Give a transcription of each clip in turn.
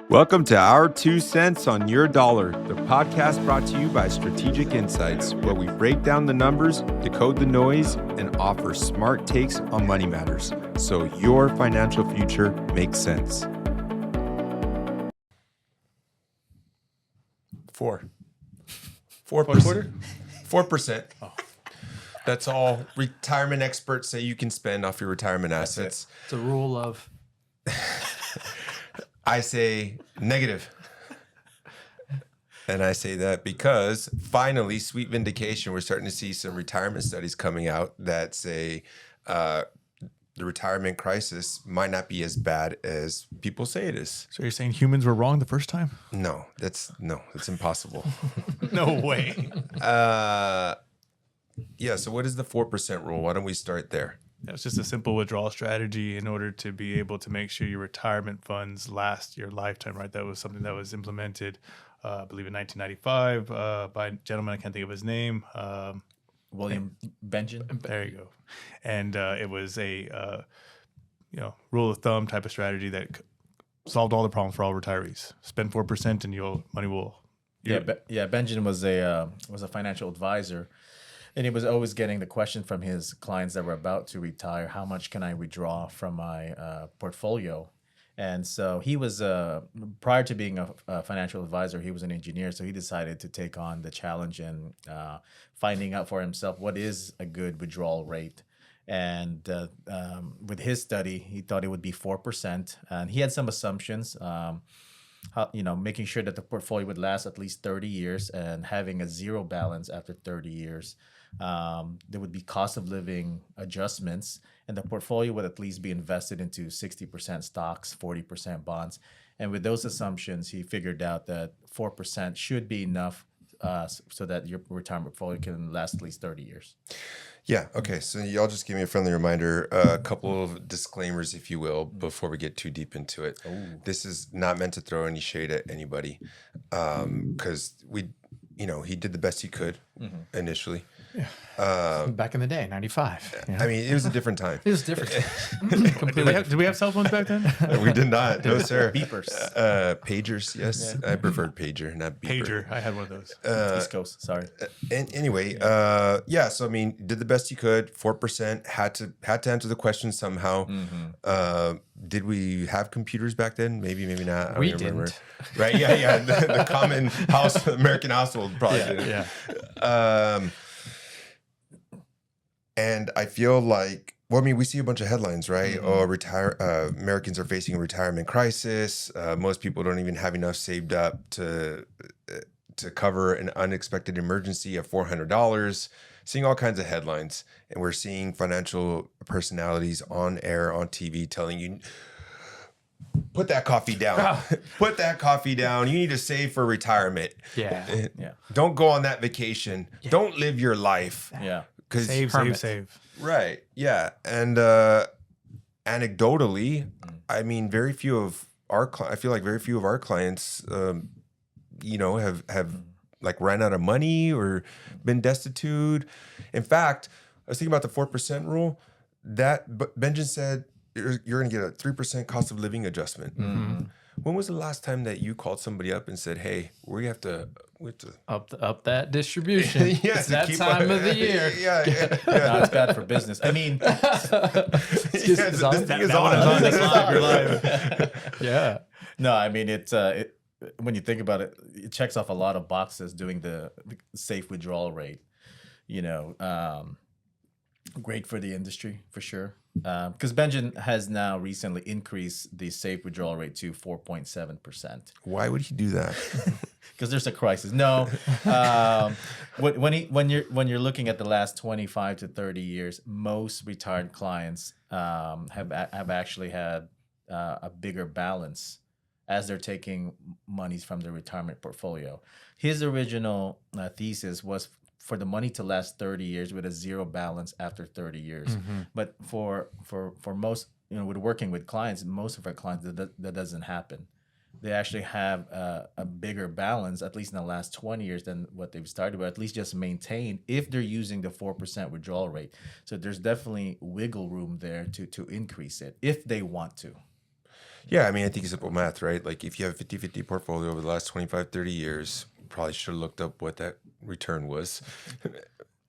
Welcome to Our 2 Cents on Your Dollar, the podcast brought to you by Strategic Insights, where we break down the numbers, decode the noise, and offer smart takes on money matters so your financial future makes sense. 4%. 4%. Oh. That's all retirement experts say you can spend off your retirement assets. It's a rule of... I say negative. And I say that because finally, sweet vindication, we're starting to see some retirement studies coming out that say the retirement crisis might not be as bad as people say it is. So you're saying humans were wrong the first time? No, it's impossible. No way. Yeah, so what is the 4% rule? Why don't we start there? It's just a simple withdrawal strategy in order to be able to make sure your retirement funds last your lifetime, right? That was something that was implemented, I believe, in 1995 by a gentleman. I can't think of his name. William Benjamin. There you go. And it was a rule of thumb type of strategy that solved all the problems for all retirees. Spend 4% and your money will. Benjamin was a financial advisor. And he was always getting the question from his clients that were about to retire, how much can I withdraw from my portfolio? And so he was, prior to being a financial advisor, he was an engineer. So he decided to take on the challenge and finding out for himself what is a good withdrawal rate. And with his study, he thought it would be 4%. And he had some assumptions, making sure that the portfolio would last at least 30 years and having a zero balance after 30 years. There would be cost of living adjustments, and the portfolio would at least be invested into 60% stocks, 40% bonds. And with those assumptions, he figured out that 4% should be enough so that your retirement portfolio can last at least 30 years. Yeah. Okay. So y'all just give me a friendly reminder, a couple of disclaimers, if you will, before we get too deep into it. Ooh. This is not meant to throw any shade at anybody, because he did the best he could initially. Yeah. Back in the day, 95. I mean, it was a different time. It was different. Did we have cell phones back then? We did not. No, sir. Beepers. Pagers, yes. Yeah. I preferred pager, not beeper. Pager. I had one of those. East Coast, sorry. Anyway, so I mean, did the best he could. 4% had to answer the question somehow. Mm-hmm. Did we have computers back then? Maybe not. I don't remember. Didn't. Right? Yeah. The common American household probably didn't. Yeah. And I feel like, we see a bunch of headlines, right? Mm-hmm. Americans are facing a retirement crisis. Most people don't even have enough saved up to cover an unexpected emergency of $400. Seeing all kinds of headlines, and we're seeing financial personalities on air, on TV, telling you, put that coffee down. Put that coffee down. You need to save for retirement. Yeah. Don't go on that vacation. Yeah. Don't live your life. Yeah. Save. Right. Yeah. And anecdotally, I mean, very few of our clients, have like ran out of money or been destitute. In fact, I was thinking about the 4% rule. That Benjamin said you're going to get a 3% cost of living adjustment. Mm-hmm. When was the last time that you called somebody up and said, "Hey, we have to up that distribution"? Yes, it's that time of the year. Yeah. No, it's bad for business. I mean, this thing is on. It's live. Yeah. No, I mean it. When you think about it, it checks off a lot of boxes doing the safe withdrawal rate. Great for the industry for sure. Because Benjamin has now recently increased the safe withdrawal rate to 4.7%. Why would he do that? Because there's a crisis. No, when you're looking at the last 25 to 30 years, most retired clients have actually had a bigger balance as they're taking monies from their retirement portfolio. His original thesis was for the money to last 30 years with a zero balance after 30 years. Mm-hmm. But for most, with working with clients, most of our clients, that doesn't happen. They actually have a bigger balance, at least in the last 20 years, than what they've started, but at least just maintain if they're using the 4% withdrawal rate. So there's definitely wiggle room there to increase it if they want to. Yeah, I mean, I think it's simple math, right? Like if you have a 50-50 portfolio over the last 25, 30 years, probably should have looked up what that return was.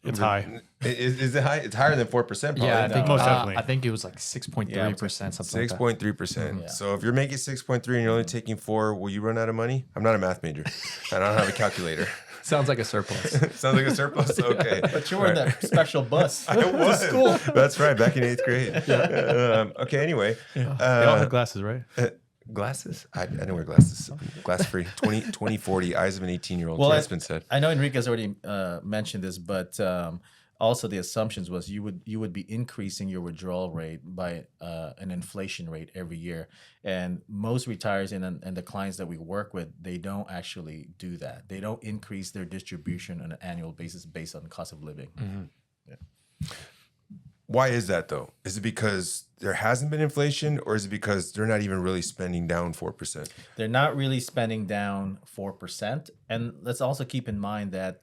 It's high. Is it high? It's higher than 4%, probably. Yeah, I think Most definitely. I think it was like 6.3%, something like that. 6.3%. Yeah. So if you're making 6.3 and you're only taking 4, will you run out of money? I'm not a math major. I don't have a calculator. Sounds like a surplus. Sounds like a surplus. Okay. But you were in that special bus. I was. School. That's right. Back in 8th grade. Okay. Anyway. They all have glasses, right? Glasses? I don't wear glasses. Glass free. 2040. Eyes of an 18-year-old. Well, That's been said. I know Enrique's already mentioned this, but also the assumptions was you would be increasing your withdrawal rate by an inflation rate every year, and most retirees and the clients that we work with, they don't actually do that. They don't increase their distribution on an annual basis based on cost of living. Why is that though? Is it because there hasn't been inflation, or is it because they're not even really spending down 4%? They're not really spending down 4%, and let's also keep in mind that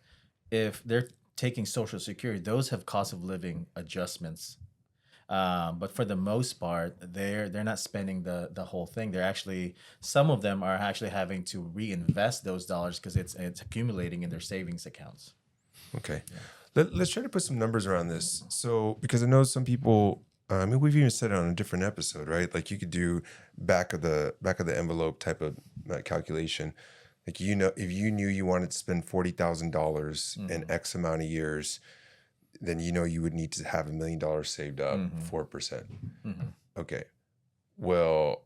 if they're taking Social Security, those have cost of living adjustments. But for the most part, they're not spending the whole thing. They're actually, some of them are actually having to reinvest those dollars because it's accumulating in their savings accounts. Okay. Let's try to put some numbers around this. So, because I know some people, I mean, we've even said it on a different episode, right? Like you could do back of the envelope type of calculation. Like, you know, if you knew you wanted to spend $40,000 in X amount of years, then you know you would need to have $1 million saved up, 4%. Okay. Well,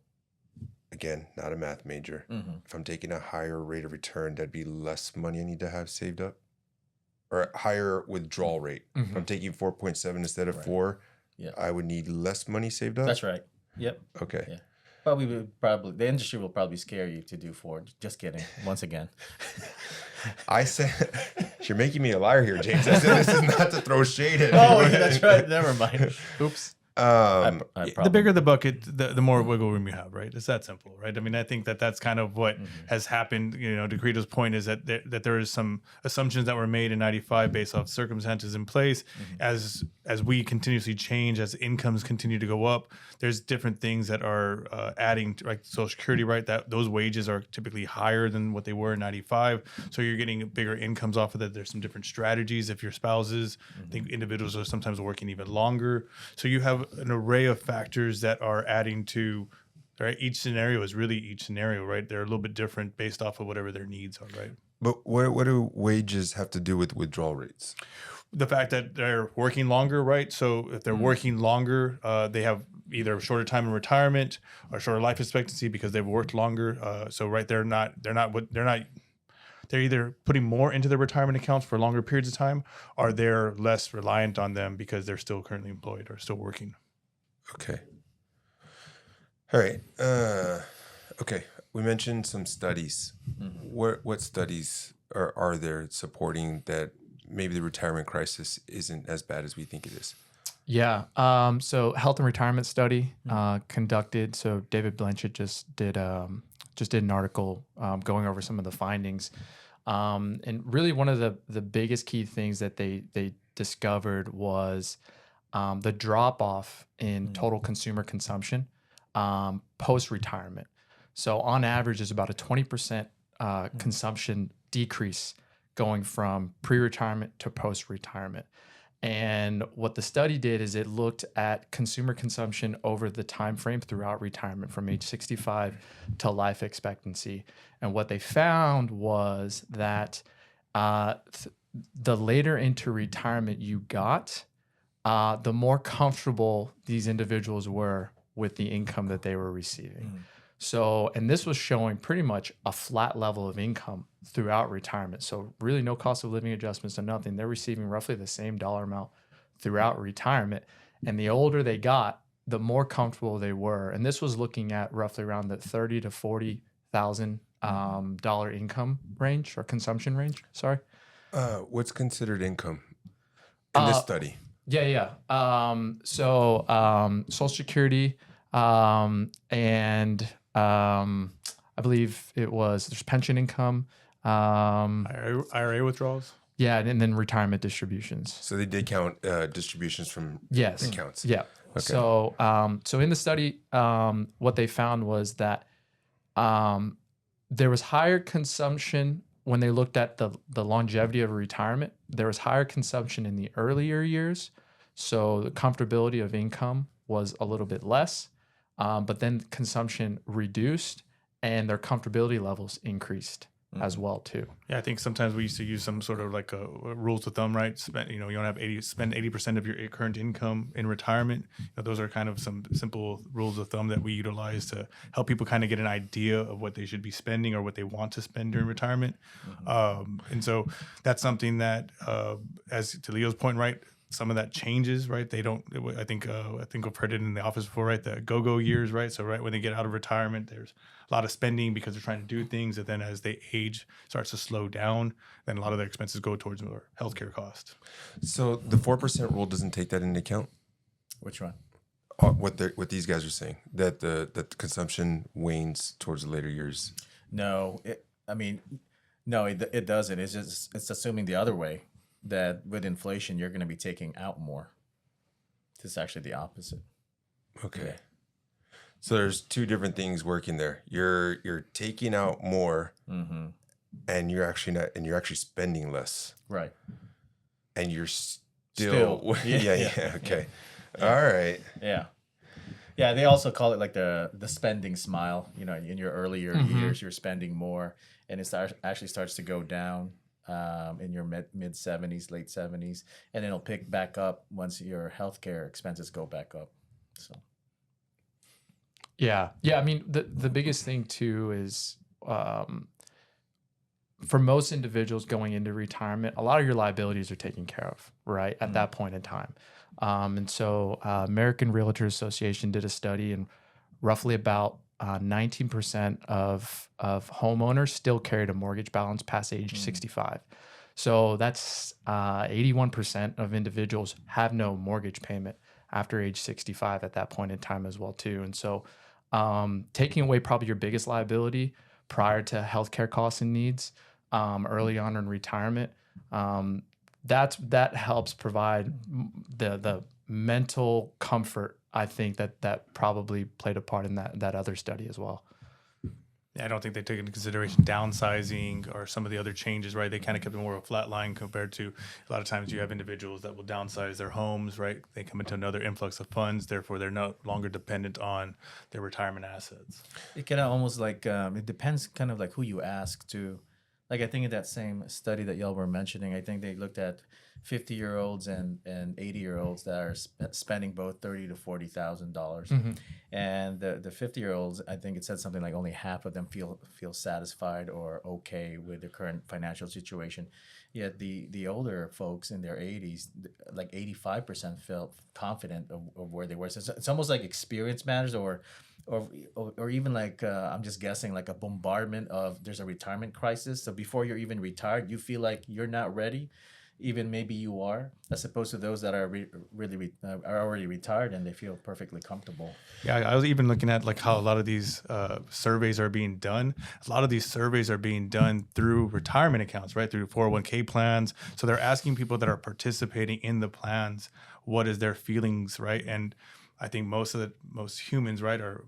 again, not a math major. If I'm taking a higher rate of return, that'd be less money I need to have saved up, or a higher withdrawal rate. If I'm taking 4.7 instead of 4, I would need less money saved up. That's right. Yep. Okay. Yeah. But the industry will probably scare you to do 4. Just kidding. Once again. I said, you're making me a liar here, James. I said this is not to throw shade at Oh, anyone. yeah, that's right. Never mind. Oops. The bigger the bucket, the more wiggle room you have, right? It's that simple, right? I mean, I think that's kind of what has happened. You know, DeCreto's point is that there is some assumptions that were made in '95 based off circumstances in place. As we continuously change, as incomes continue to go up, there's different things that are adding to, like Social Security, right? That those wages are typically higher than what they were in '95, so you're getting bigger incomes off of that. There's some different strategies. If your spouses, I think individuals are sometimes working even longer, so you have an array of factors that are adding to, right? Each scenario is really each scenario, right? They're a little bit different based off of whatever their needs are, right? But what do wages have to do with withdrawal rates? The fact that they're working longer, right? So if they're working longer, they have either a shorter time in retirement or shorter life expectancy because they've worked longer. So right, they're either putting more into their retirement accounts for longer periods of time, or they're less reliant on them because they're still currently employed or still working. Okay. All right. Okay. We mentioned some studies. What studies are there supporting that maybe the retirement crisis isn't as bad as we think it is? Yeah. So health and retirement study conducted. So David Blanchett just did an article going over some of the findings. And really one of the biggest key things that they discovered was the drop off in total consumer consumption post-retirement. So on average, there's about a 20% consumption decrease going from pre-retirement to post-retirement. And what the study did is it looked at consumer consumption over the time frame throughout retirement from age 65 to life expectancy. And what they found was that the later into retirement you got, the more comfortable these individuals were with the income that they were receiving. So, and this was showing pretty much a flat level of income throughout retirement. So really no cost of living adjustments or nothing. They're receiving roughly the same dollar amount throughout retirement. And the older they got, the more comfortable they were. And this was looking at roughly around the $30,000 to $40,000 dollar income range or consumption range. Sorry. What's considered income in this study? Yeah. So Social Security and I believe there's pension income. IRA withdrawals? Yeah, and then retirement distributions. So they did count distributions from Yes. accounts. Yeah. So in the study, what they found was that there was higher consumption when they looked at the longevity of retirement. There was higher consumption in the earlier years, so the comfortability of income was a little bit less, but then consumption reduced and their comfortability levels increased as well too. Yeah, I think sometimes we used to use some sort of like a rules of thumb, right? You don't have spend 80% of your current income in retirement. Those are kind of some simple rules of thumb that we utilize to help people kind of get an idea of what they should be spending or what they want to spend during retirement. And so that's something that, as to Leo's point, right? Some of that changes, right? They don't. I think I've heard it in the office before, right? The go-go years, right? So right when they get out of retirement, there's a lot of spending because they're trying to do things, and then as they age, starts to slow down. Then a lot of their expenses go towards more healthcare costs. So the 4% rule doesn't take that into account. Which one? What these guys are saying, that the consumption wanes towards the later years. No, it doesn't. It's assuming the other way, that with inflation you're going to be taking out more. It's actually the opposite. Okay. So there's two different things working there. You're taking out more, and you're actually spending less. Right. And you're still Yeah. Okay. All right. Yeah. Yeah, they also call it like the spending smile. In your earlier years, you're spending more, and it actually starts to go down in your mid 70s, late 70s, and it'll pick back up once your healthcare expenses go back up. So. Yeah. I mean, the biggest thing too is for most individuals going into retirement, a lot of your liabilities are taken care of, right, at that point in time. And so American Realtors Association did a study, and roughly about 19% of homeowners still carried a mortgage balance past age 65. So that's 81% of individuals have no mortgage payment after age 65 at that point in time as well too. And so taking away probably your biggest liability prior to healthcare costs and needs early on in retirement, that helps provide the mental comfort. I think that probably played a part in that other study as well. Yeah, I don't think they took into consideration downsizing or some of the other changes, right? They kind of kept it more of a flat line compared to a lot of times you have individuals that will downsize their homes, right? They come into another influx of funds, therefore they're no longer dependent on their retirement assets. It kind of almost like, it depends kind of like who you ask to. Like I think in that same study that y'all were mentioning, I think they looked at 50-year-olds and 80-year-olds that are spending both $30,000 to $40,000, and the 50-year-olds, I think it said something like only half of them feel satisfied or okay with their current financial situation. Yet the older folks in their 80s, like 85% felt confident of where they were. So it's almost like experience matters, or even like I'm just guessing, like a bombardment of there's a retirement crisis. So before you're even retired, you feel like you're not ready. Even maybe you are, as opposed to those that are are already retired and they feel perfectly comfortable. Yeah, I was even looking at like how a lot of these surveys are being done. A lot of these surveys are being done through retirement accounts, right? Through 401k plans. So they're asking people that are participating in the plans, what is their feelings, right? And I think most humans, right, are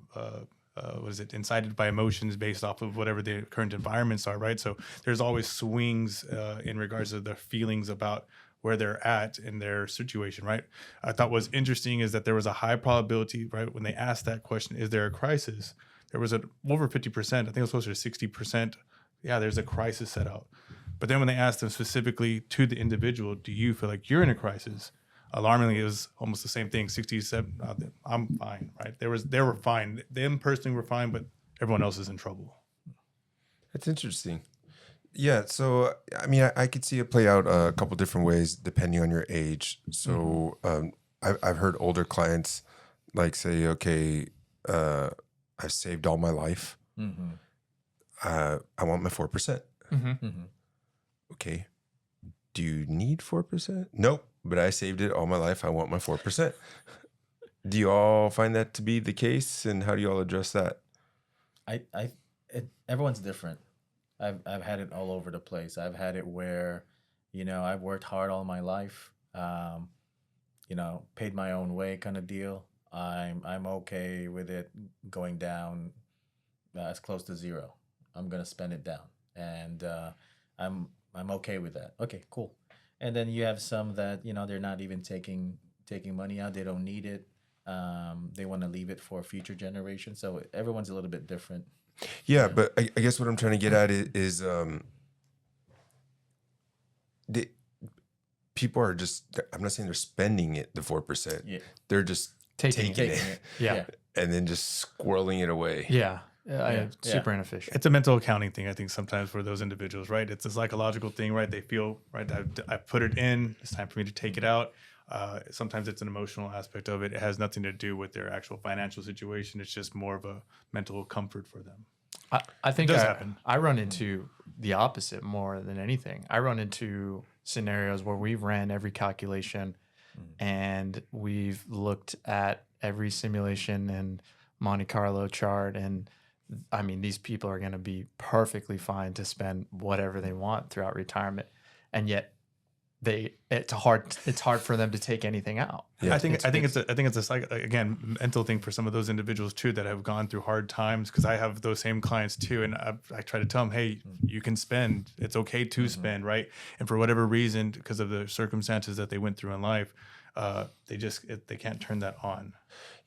incited by emotions based off of whatever the current environments are, right? So there's always swings in regards to their feelings about where they're at in their situation, right? I thought was interesting is that there was a high probability, right, when they asked that question, is there a crisis? There was over 50%, I think it was closer to 60%. Yeah, there's a crisis set out. But then when they asked them specifically to the individual, do you feel like you're in a crisis? Alarmingly, it was almost the same thing. 67, I'm fine, right? They were fine. Them personally were fine, but everyone else is in trouble. That's interesting. Yeah, so I mean, I could see it play out a couple different ways depending on your age. So I've heard older clients like say, okay, I've saved all my life. I want my 4%. Okay. Do you need 4%? Nope. But I saved it all my life. I want my 4%. Do you all find that to be the case? And how do you all address that? Everyone's different. I've had it all over the place. I've had it where, I've worked hard all my life, paid my own way kind of deal. I'm okay with it going down as close to zero. I'm gonna spend it down, and I'm okay with that. Okay, cool. And then you have some that they're not even taking money out. They don't need it. They want to leave it for future generations. So everyone's a little bit different. Yeah, but I guess what I'm trying to get at is the people are just. I'm not saying they're spending it the 4%. Yeah. They're just taking it Yeah. and then just squirreling it away. Yeah. Yeah. Super inefficient. It's a mental accounting thing, I think, sometimes for those individuals, right? It's a psychological thing, right? They feel, right, I put it in, it's time for me to take it out. Sometimes it's an emotional aspect of it. It has nothing to do with their actual financial situation. It's just more of a mental comfort for them. I think It does happen. I run into the opposite more than anything. I run into scenarios where we've ran every calculation and we've looked at every simulation and Monte Carlo chart. And I mean, these people are going to be perfectly fine to spend whatever they want throughout retirement. And yet it's hard for them to take anything out. Yeah, I think it's a again mental thing for some of those individuals too that have gone through hard times, because I have those same clients too, and I try to tell them, hey, you can spend, it's okay to spend, right? And for whatever reason, because of the circumstances that they went through in life, they can't turn that on.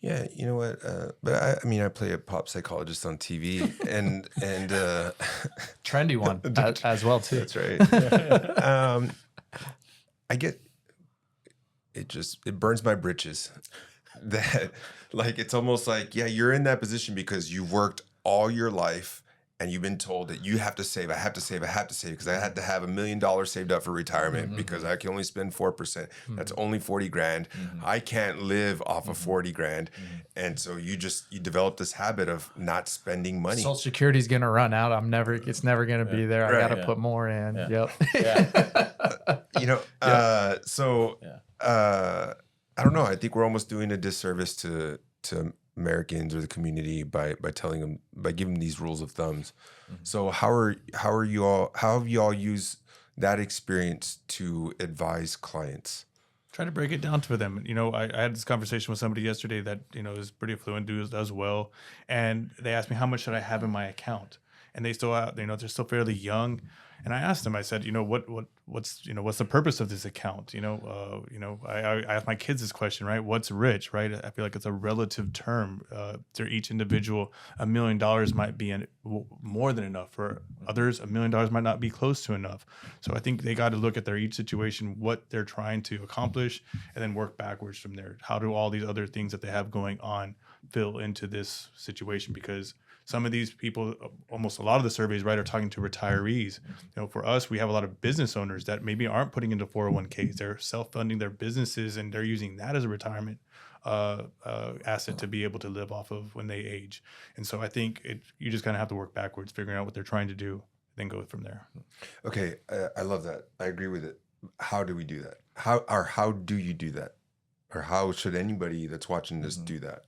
Yeah, you know what? But I mean, I play a pop psychologist on TV, and Trendy one as well too. That's right. I get it burns my britches that, like, it's almost like, yeah, you're in that position because you worked all your life and you've been told that you have to save. I have to save because I had to have $1 million saved up for retirement because I can only spend 4%. That's only 40 grand. I can't live off of 40 grand. And so you develop this habit of not spending money. Social Security's gonna run out. It's never gonna be there. I gotta put more in. Yeah. Yep. I don't know. I think we're almost doing a disservice to Americans or the community by telling them, by giving them these rules of thumbs. So how have you all used that experience to advise clients? Try to break it down for them. I had this conversation with somebody yesterday that is pretty affluent, does well, and they asked me how much should I have in my account, and they still they're still fairly young. And I asked them, I said, what's the purpose of this account? I asked my kids this question, right? What's rich, right? I feel like it's a relative term. To each individual, $1 million might be more than enough. For others, $1 million might not be close to enough. So I think they got to look at their each situation, what they're trying to accomplish, and then work backwards from there. How do all these other things that they have going on fill into this situation? Because some of these people, almost a lot of the surveys, right, are talking to retirees. For us, we have a lot of business owners that maybe aren't putting into 401ks. They're self-funding their businesses, and they're using that as a retirement asset to be able to live off of when they age. And so I think you just kind of have to work backwards, figuring out what they're trying to do, then go from there. Okay, I love that. I agree with it. How do we do that? How do you do that? Or how should anybody that's watching this do that?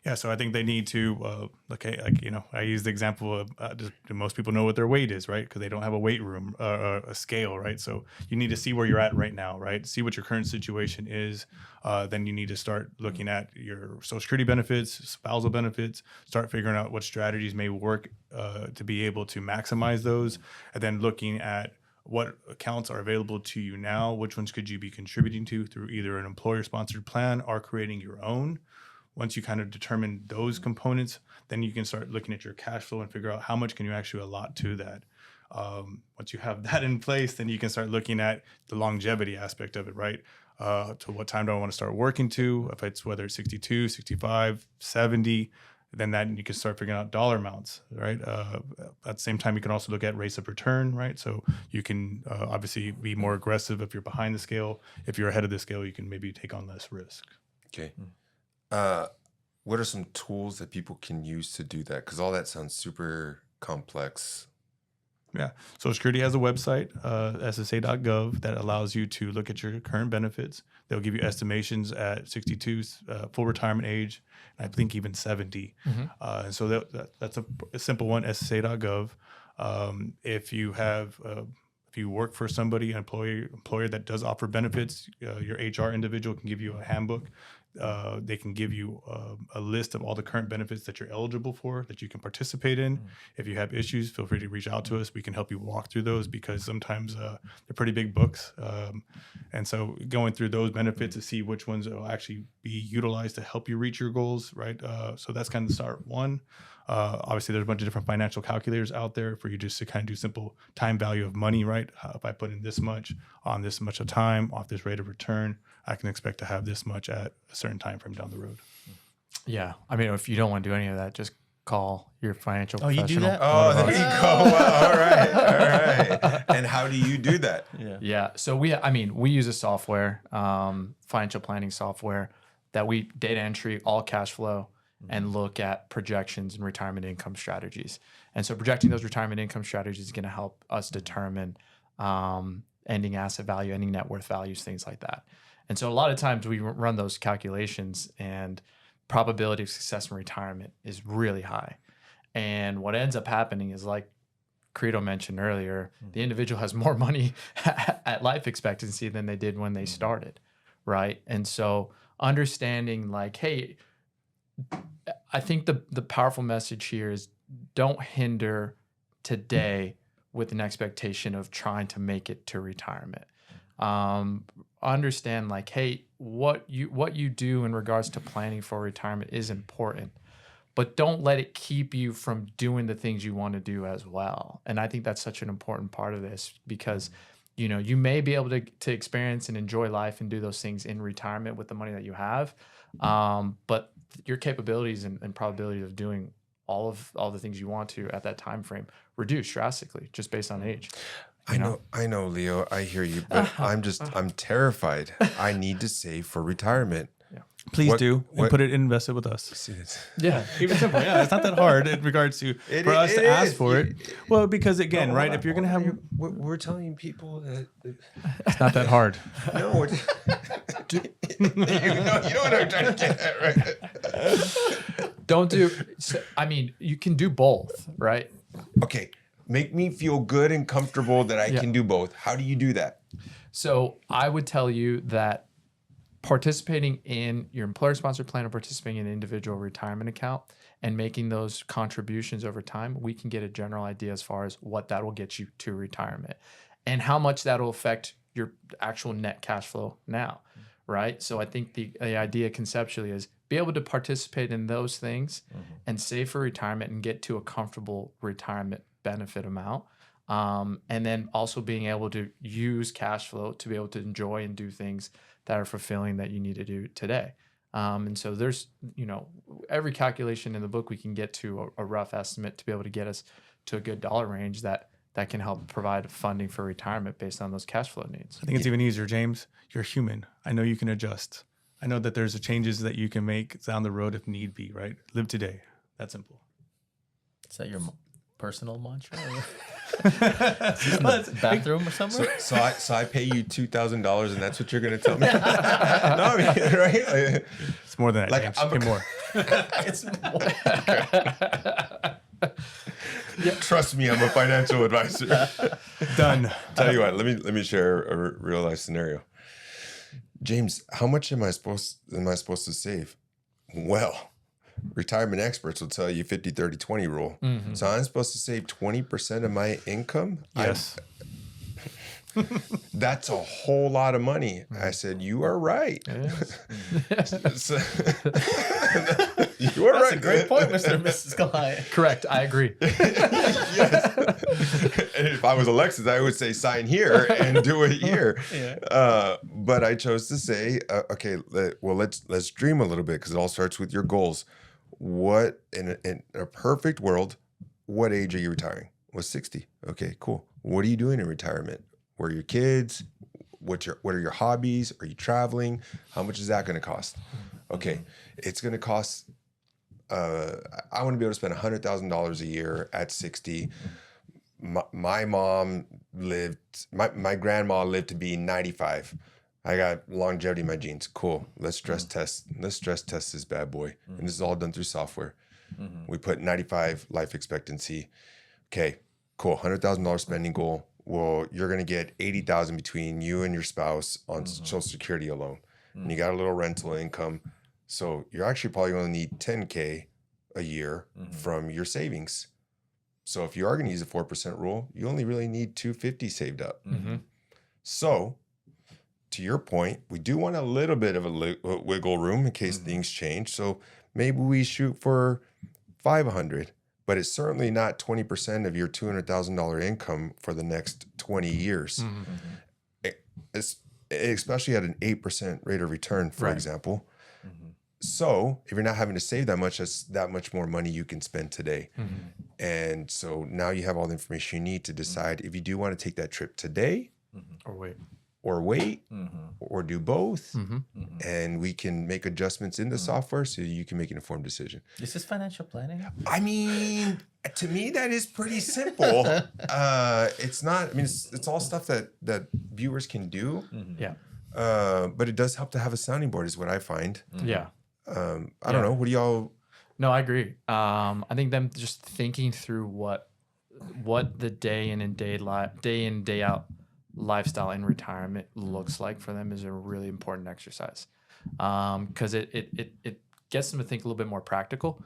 Yeah, so I think they need to I use the example of just most people know what their weight is, right? Because they don't have a weight room, a scale, right? So you need to see where you're at right now, right? See what your current situation is. Then you need to start looking at your Social Security benefits, spousal benefits, start figuring out what strategies may work to be able to maximize those, and then looking at what accounts are available to you now, which ones could you be contributing to through either an employer-sponsored plan or creating your own. Once you kind of determine those components, then you can start looking at your cash flow and figure out how much can you actually allot to that. Once you have that in place, then you can start looking at the longevity aspect of it, right? To what time do I want to start working to? If it's whether it's 62, 65, 70, then that you can start figuring out dollar amounts, right? At the same time, you can also look at rates of return, right? So you can obviously be more aggressive if you're behind the scale. If you're ahead of the scale, you can maybe take on less risk. Okay. What are some tools that people can use to do that? Because all that sounds super complex. Yeah. Social Security has a website, ssa.gov, that allows you to look at your current benefits. They'll give you estimations at 62, full retirement age, and I think even 70. And so that's a simple one, ssa.gov. If you work for somebody, an employer that does offer benefits, your HR individual can give you a handbook They can give you a list of all the current benefits that you're eligible for, that you can participate in. If you have issues, feel free to reach out to us. We can help you walk through those, because sometimes they're pretty big books. And so going through those benefits to see which ones will actually be utilized to help you reach your goals, right? So that's kind of start one. Obviously, there's a bunch of different financial calculators out there for you just to kind of do simple time value of money, right? If I put in this much on this much of time off this rate of return, I can expect to have this much at a certain time frame down the road. Yeah. I mean, if you don't want to do any of that, just call your financial you professional. do that? Oh, there you go. Wow, all right. And how do you do that? Yeah. So we use a software, financial planning software that we data entry, all cash flow, and look at projections and retirement income strategies. And so projecting those retirement income strategies is going to help us determine ending asset value, ending net worth values, things like that. And so a lot of times we run those calculations and probability of success in retirement is really high. And what ends up happening is, like Credo mentioned earlier, the individual has more money at life expectancy than they did when they started, right? And so understanding like, hey, I think the powerful message here is don't hinder today with an expectation of trying to make it to retirement. Understand like, hey, what you do in regards to planning for retirement is important, but don't let it keep you from doing the things you want to do as well. And I think that's such an important part of this, because you may be able to experience and enjoy life and do those things in retirement with the money that you have, but your capabilities and probability of doing all the things you want to at that time frame reduce drastically just based on age. I know, Leo, I hear you, but I'm terrified. I need to save for retirement. Please do, and put it invested with us. Yeah. Keep it simple. Yeah, it's not that hard in regards to for us to ask for it. Well, because again, right, if you're going to have... We're telling people that... It's not that hard. No. You know what I'm trying to get at, right? Don't do... I mean, you can do both, right? Okay. Make me feel good and comfortable that I can do both. How do you do that? So I would tell you that participating in your employer-sponsored plan or participating in an individual retirement account and making those contributions over time, we can get a general idea as far as what that will get you to retirement and how much that will affect your actual net cash flow now, right? So I think the idea conceptually is be able to participate in those things and save for retirement and get to a comfortable retirement benefit amount. And then also being able to use cash flow to be able to enjoy and do things that are fulfilling that you need to do today. And so there's, every calculation in the book, we can get to a rough estimate to be able to get us to a good dollar range that can help provide funding for retirement based on those cash flow needs. I think it's even easier, James. You're human. I know you can adjust. I know that there's changes that you can make down the road if need be, right? Live today. That simple. Is that your personal mantra? Is this in the bathroom or somewhere? So I pay you $2,000 and that's what you're going to tell me? No, I mean, right? It's more than that, Like, James. I'm Pay more. It's more. Trust me, I'm a financial advisor. Done. Tell you what, let me share a real life scenario. James, how much am I supposed to save? Well, retirement experts will tell you 50, 30, 20 rule. Mm-hmm. So I'm supposed to save 20% of my income? Yes. That's a whole lot of money. I said, you are right. So, you are That's right. a great point, Mr. and Mrs. Goliath. Correct. I agree. Yes. And if I was Alexis, I would say sign here and do it here. But I chose to say, okay, let's dream a little bit because it all starts with your goals. What in a perfect world, what age are you retiring? Was 60. Okay, cool. What are you doing in retirement? Where are your kids? What are your hobbies? Are you traveling? How much is that going to cost? Okay, it's going to cost. I want to be able to spend $100,000 a year at 60. My mom lived. My grandma lived to be 95. I got longevity in my genes. Cool. Let's stress test. Let's stress test this bad boy. And this is all done through software. We put 95 life expectancy. Okay, cool. $100,000 spending goal. Well, you're going to get $80,000 between you and your spouse on Social Security alone. And you got a little rental income. So you're actually probably going to need 10K a year from your savings. So if you are going to use a 4% rule, you only really need 250 saved up. So to your point, we do want a little bit of a wiggle room in case things change. So maybe we shoot for 500, but it's certainly not 20% of your $200,000 income for the next 20 years. It's, especially at an 8% rate of return, for example. So if you're not having to save that much, that's that much more money you can spend today. And so now you have all the information you need to decide if you do want to take that trip today or wait or do both. And we can make adjustments in the software so you can make an informed decision. Is this financial planning? I mean, to me, that is pretty simple. It's not, I mean, it's all stuff that viewers can do. Yeah. But it does help to have a sounding board is what I find. Yeah. I don't know. What do y'all? No, I agree. I think them just thinking through what the day in and day out lifestyle in retirement looks like for them is a really important exercise. Because it gets them to think a little bit more practical.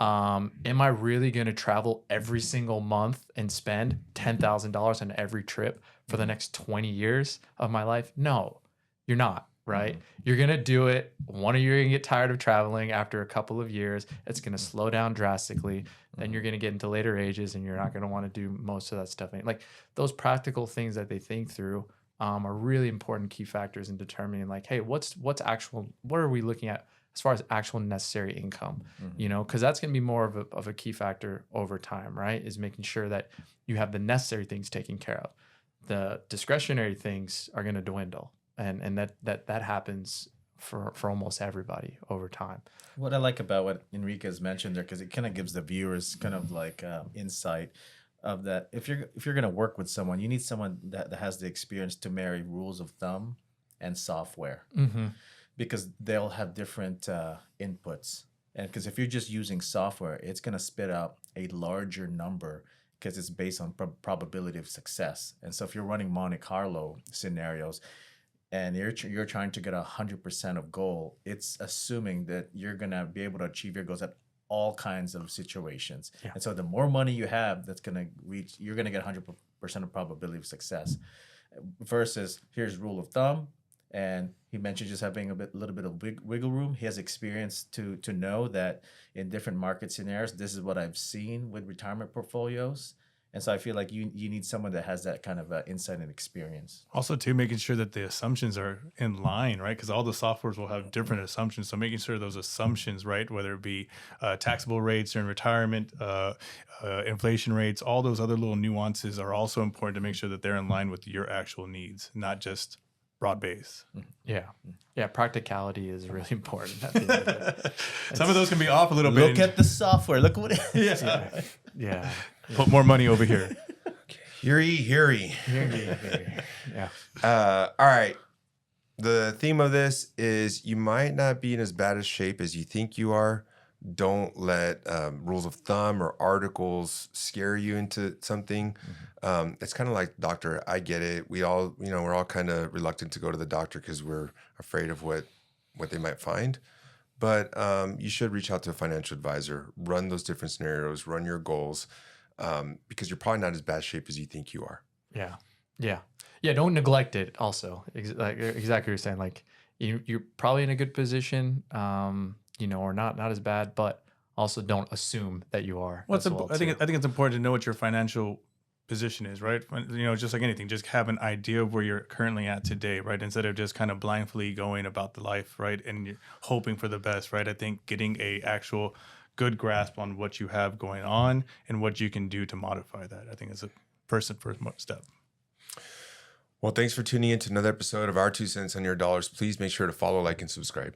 Am I really going to travel every single month and spend $10,000 on every trip for the next 20 years of my life? No, you're not. Right? You're going to do it. One of you are going to get tired of traveling after a couple of years. It's going to slow down drastically. Then you're going to get into later ages and you're not going to want to do most of that stuff. Like those practical things that they think through are really important key factors in determining like, hey, what are we looking at as far as actual necessary income, you know, because that's going to be more of a key factor over time, right? Is making sure that you have the necessary things taken care of. The discretionary things are going to dwindle. And that happens for almost everybody over time. What I like about what Enriquez mentioned there, because it kind of gives the viewers kind of like insight of that. If you're going to work with someone, you need someone that has the experience to marry rules of thumb and software, because they'll have different inputs. And because if you're just using software, it's going to spit out a larger number because it's based on probability of success. And so if you're running Monte Carlo scenarios, and you're trying to get 100% of goal, it's assuming that you're going to be able to achieve your goals at all kinds of situations. Yeah. And so the more money you have that's going to reach, you're going to get 100% of probability of success versus here's rule of thumb. And he mentioned just having a little bit of wiggle room. He has experience to know that in different market scenarios, this is what I've seen with retirement portfolios. And so I feel like you need someone that has that kind of insight and experience. Also, too, making sure that the assumptions are in line, right? Because all the softwares will have different assumptions. So making sure those assumptions, right, whether it be taxable rates during retirement, inflation rates, all those other little nuances are also important to make sure that they're in line with your actual needs, not just broad base. Yeah, practicality is really important at the end of it. Some of those can be off a little bit. Look at the software. Look what it is. Yeah. Put more money over here. Hear ye. Yeah. All right. The theme of this is you might not be in as bad a shape as you think you are. Don't let rules of thumb or articles scare you into something. It's kind of like doctor. I get it. We're all kind of reluctant to go to the doctor because we're afraid of what they might find. But you should reach out to a financial advisor, run those different scenarios, run your goals, because you're probably not as bad shape as you think you are. Yeah. Don't neglect it. Also, like exactly what you're saying. Like you're probably in a good position, or not as bad, but also don't assume that you are. Well, I think it's important to know what your financial position is, right? Just like anything, just have an idea of where you're currently at today, right? Instead of just kind of blindly going about the life, right? And you're hoping for the best, right? I think getting a actual good grasp on what you have going on and what you can do to modify that, I think is a first step. Well, thanks for tuning in to another episode of Our 2 Cents on Your Dollars. Please make sure to follow, like, and subscribe.